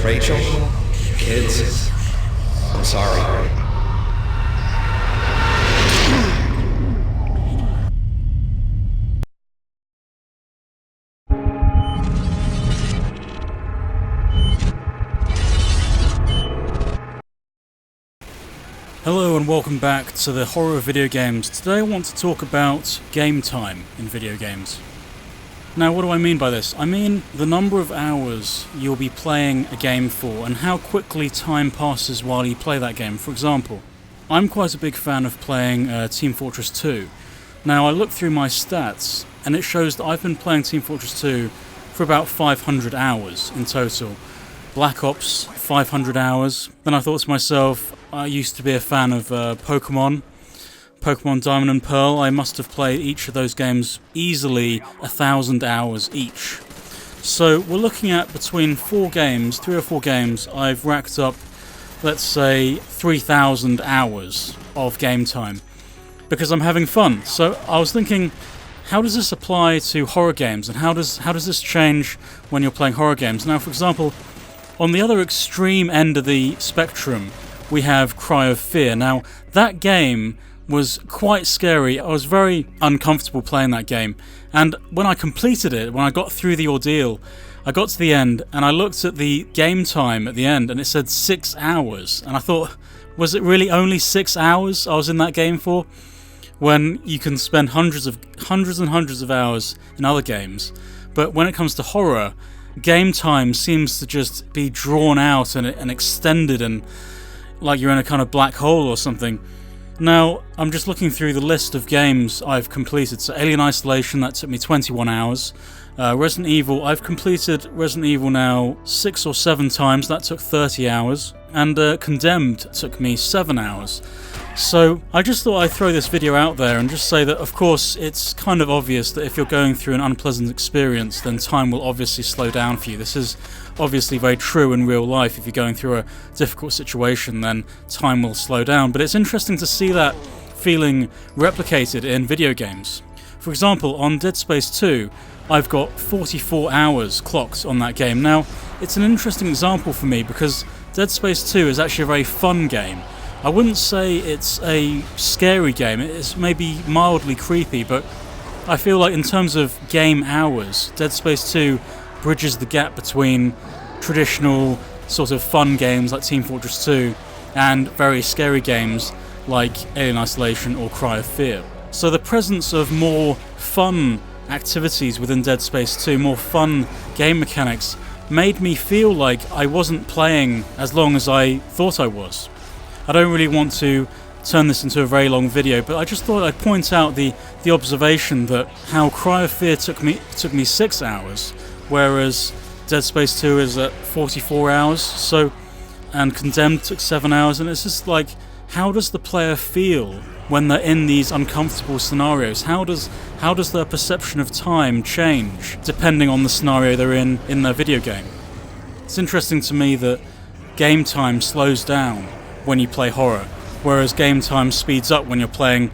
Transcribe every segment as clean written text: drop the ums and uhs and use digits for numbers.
Rachel? Kids? I'm sorry. Hello and welcome back to the horror of video games. Today I want to talk about game time in video games. Now, what do I mean by this? I mean the number of hours you'll be playing a game for and how quickly time passes while you play that game. For example, I'm quite a big fan of playing Team Fortress 2. Now, I looked through my stats and it shows that I've been playing Team Fortress 2 for about 500 hours in total. Black Ops, 500 hours. Then I thought to myself, I used to be a fan of Pokemon Diamond and Pearl. I must have played each of those games easily 1,000 hours each. So we're looking at between 3 or 4 games, I've racked up, let's say, 3,000 hours of game time. Because I'm having fun. So I was thinking, how does this apply to horror games? And how does this change when you're playing horror games? Now, for example, on the other extreme end of the spectrum, we have Cry of Fear. Now, that game was quite scary. I was very uncomfortable playing that game. And when I completed it, when I got through the ordeal, I got to the end and I looked at the game time at the end and it said 6 hours. And I thought, was it really only 6 hours I was in that game for? When you can spend hundreds and hundreds of hours in other games. But when it comes to horror, game time seems to just be drawn out and extended and like you're in a kind of black hole or something. Now, I'm just looking through the list of games I've completed. So Alien Isolation, that took me 21 hours. Resident Evil, I've completed Resident Evil now 6 or 7 times, that took 30 hours. And Condemned took me 7 hours. So I just thought I'd throw this video out there and just say that, of course, it's kind of obvious that if you're going through an unpleasant experience, then time will obviously slow down for you. This is obviously very true in real life. If you're going through a difficult situation, then time will slow down. But it's interesting to see that feeling replicated in video games. For example, on Dead Space 2, I've got 44 hours clocked on that game. Now, it's an interesting example for me because Dead Space 2 is actually a very fun game. I wouldn't say it's a scary game, it's maybe mildly creepy, but I feel like in terms of game hours, Dead Space 2 bridges the gap between traditional sort of fun games like Team Fortress 2 and very scary games like Alien Isolation or Cry of Fear. So the presence of more fun activities within Dead Space 2, more fun game mechanics, made me feel like I wasn't playing as long as I thought I was. I don't really want to turn this into a very long video, but I just thought I'd point out the observation that how Cry of Fear took me 6 hours, whereas Dead Space 2 is at 44 hours, so, and Condemned took 7 hours, and it's just like, how does the player feel when they're in these uncomfortable scenarios? How does their perception of time change depending on the scenario they're in their video game? It's interesting to me that game time slows down when you play horror, whereas game time speeds up when you're playing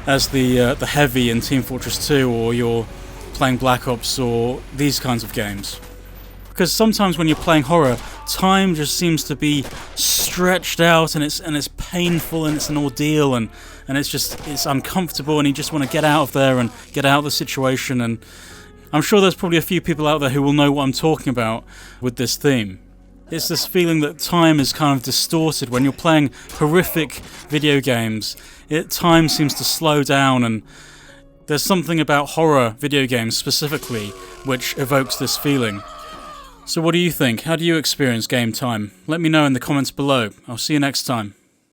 as the heavy in Team Fortress 2 or you're playing Black Ops or these kinds of games. Because sometimes when you're playing horror, time just seems to be stretched out and it's painful and it's an ordeal and it's uncomfortable and you just want to get out of there and get out of the situation. And I'm sure there's probably a few people out there who will know what I'm talking about with this theme. It's this feeling that time is kind of distorted when you're playing horrific video games. Time seems to slow down, and there's something about horror video games specifically which evokes this feeling. So what do you think? How do you experience game time? Let me know in the comments below. I'll see you next time.